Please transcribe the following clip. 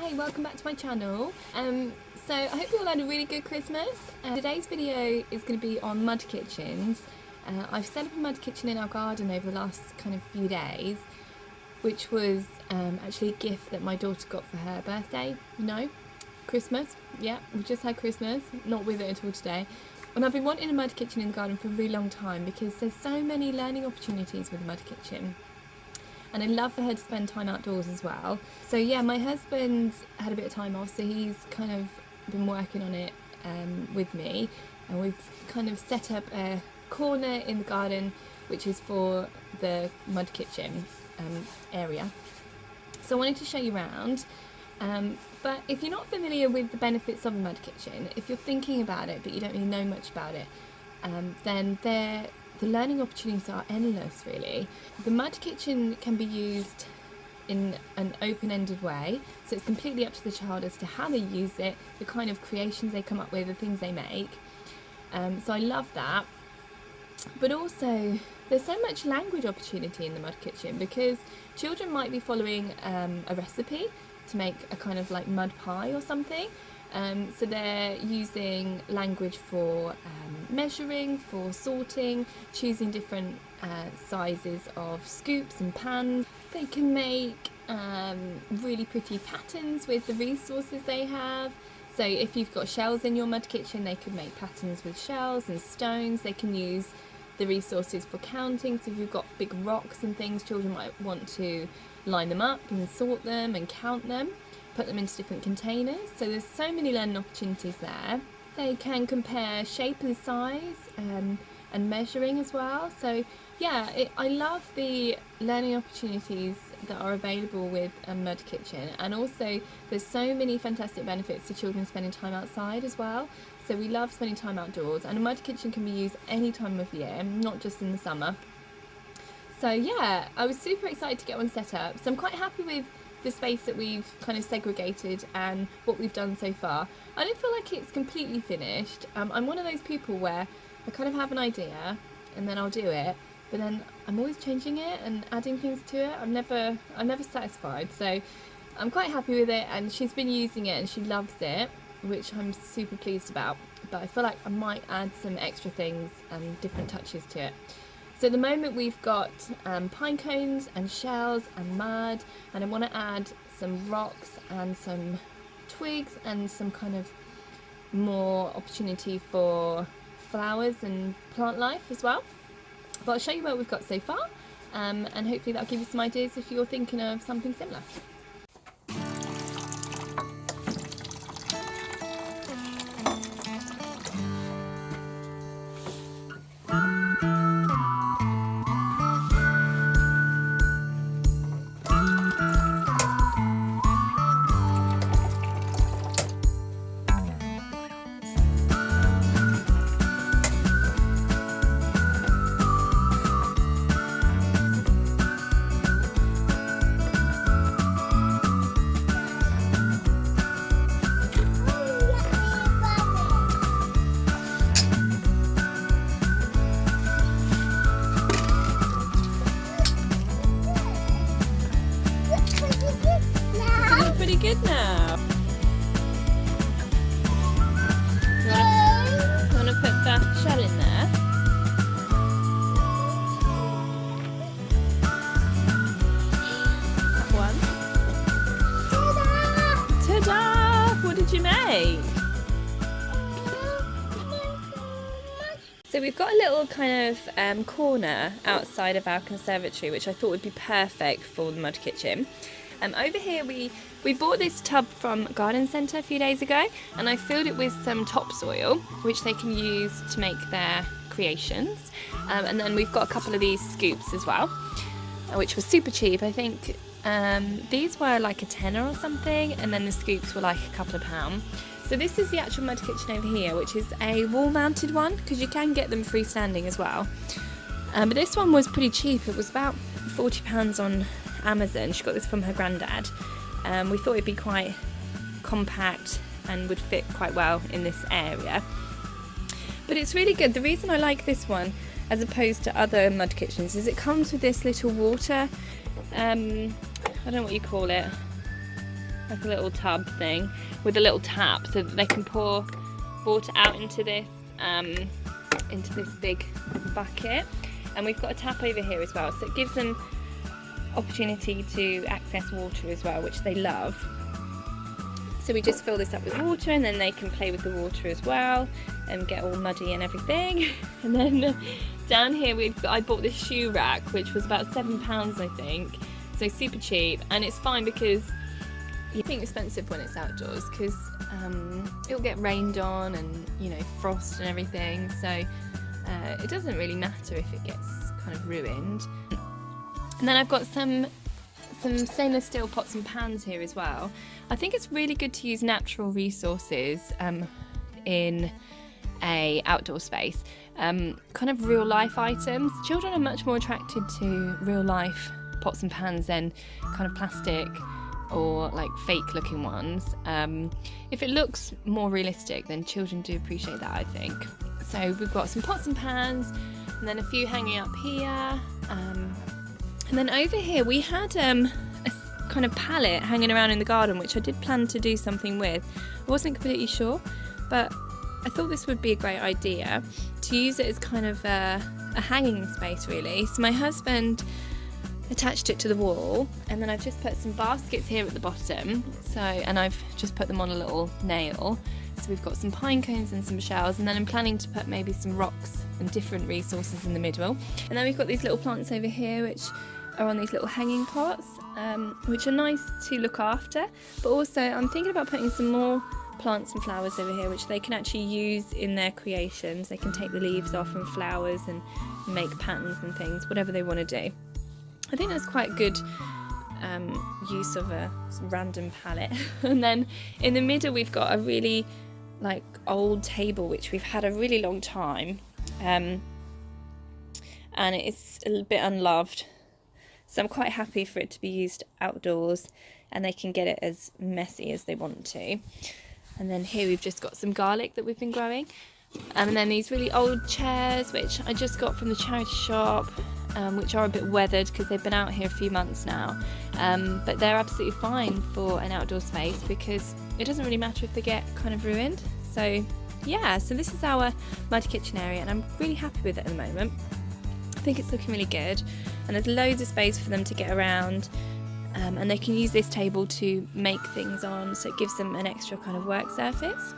Hi, welcome back to my channel. So I hope you all had a really good Christmas. Today's video is going to be on mud kitchens. I've set up a mud kitchen in our garden over the last kind of few days, which was actually a gift that my daughter got for her birthday. No, Christmas. Yeah, we just had Christmas, not with it until today. And I've been wanting a mud kitchen in the garden for a really long time because there's so many learning opportunities with a mud kitchen. And I'd love for her to spend time outdoors as well. So yeah, my husband had a bit of time off, so he's kind of been working on it with me, and we've kind of set up a corner in the garden which is for the mud kitchen area. So I wanted to show you around, but if you're not familiar with the benefits of a mud kitchen, if you're thinking about it but you don't really know much about it, then the learning opportunities are endless, really. The mud kitchen can be used in an open-ended way, so it's completely up to the child as to how they use it, the kind of creations they come up with, the things they make. So I love that. But also, there's so much language opportunity in the mud kitchen because children might be following a recipe to make a kind of like mud pie or something. So they're using language for measuring, for sorting, choosing different sizes of scoops and pans. They can make really pretty patterns with the resources they have. So if you've got shells in your mud kitchen, they could make patterns with shells and stones. They can use the resources for counting. So if you've got big rocks and things, children might want to line them up and sort them and count them, put them into different containers. So there's so many learning opportunities there. They can compare shape and size and measuring as well. So yeah, I love the learning opportunities that are available with a mud kitchen, and also there's so many fantastic benefits to children spending time outside as well. So we love spending time outdoors, and a mud kitchen can be used any time of year, not just in the summer. So yeah, I was super excited to get one set up. So I'm quite happy with the space that we've kind of segregated and what we've done so far. I don't feel like it's completely finished. I'm one of those people where I kind of have an idea and then I'll do it, but then I'm always changing it and adding things to it. I'm never satisfied. So I'm quite happy with it, and she's been using it and she loves it, which I'm super pleased about. But I feel like I might add some extra things and different touches to it. So at the moment we've got pine cones and shells and mud, and I want to add some rocks and some twigs and some kind of more opportunity for flowers and plant life as well. But I'll show you what we've got so far, and hopefully that'll give you some ideas if you're thinking of something similar. Pretty good now. You want to put the shell in there? That one. Ta-da! What did you make? So we've got a little kind of corner outside of our conservatory, which I thought would be perfect for the mud kitchen. Over here we bought this tub from Garden Centre a few days ago, and I filled it with some topsoil which they can use to make their creations, and then we've got a couple of these scoops as well, which was super cheap. I think these were like a tenner or something, and then the scoops were like a couple of £. So this is the actual mud kitchen over here, which is a wall mounted one, because you can get them freestanding as well, but this one was pretty cheap. It was about £40 on Amazon. She got this from her granddad. We thought it'd be quite compact and would fit quite well in this area, but it's really good. The reason I like this one as opposed to other mud kitchens is it comes with this little water, I don't know what you call it, like a little tub thing with a little tap so that they can pour water out into this big bucket. And we've got a tap over here as well, so it gives them opportunity to access water as well, which they love. So we just fill this up with water, and then they can play with the water as well and get all muddy and everything. And then down here I bought this shoe rack, which was about £7 I think, so super cheap, and it's fine because you think expensive when it's outdoors because it'll get rained on and, you know, frost and everything, so it doesn't really matter if it gets kind of ruined. And then I've got some stainless steel pots and pans here as well. I think it's really good to use natural resources in a outdoor space, kind of real life items. Children are much more attracted to real life pots and pans than kind of plastic or like fake looking ones. If it looks more realistic, then children do appreciate that, I think. So we've got some pots and pans, and then a few hanging up here. And then over here we had a kind of pallet hanging around in the garden, which I did plan to do something with. I wasn't completely sure, but I thought this would be a great idea to use it as kind of a hanging space really. So my husband attached it to the wall, and then I've just put some baskets here at the bottom, and I've just put them on a little nail. So we've got some pine cones and some shells, and then I'm planning to put maybe some rocks and different resources in the middle. And then we've got these little plants over here which are on these little hanging pots, which are nice to look after, but also I'm thinking about putting some more plants and flowers over here which they can actually use in their creations. They can take the leaves off and flowers and make patterns and things, whatever they want to do. I think that's quite good use of a random palette. And then in the middle we've got a really like old table which we've had a really long time, and it's a little bit unloved, so I'm quite happy for it to be used outdoors and they can get it as messy as they want to. And then here we've just got some garlic that we've been growing, and then these really old chairs which I just got from the charity shop, which are a bit weathered because they've been out here a few months now, but they're absolutely fine for an outdoor space because it doesn't really matter if they get kind of ruined. So yeah, so this is our mud kitchen area, and I'm really happy with it at the moment. I think it's looking really good, and there's loads of space for them to get around, and they can use this table to make things on, so it gives them an extra kind of work surface.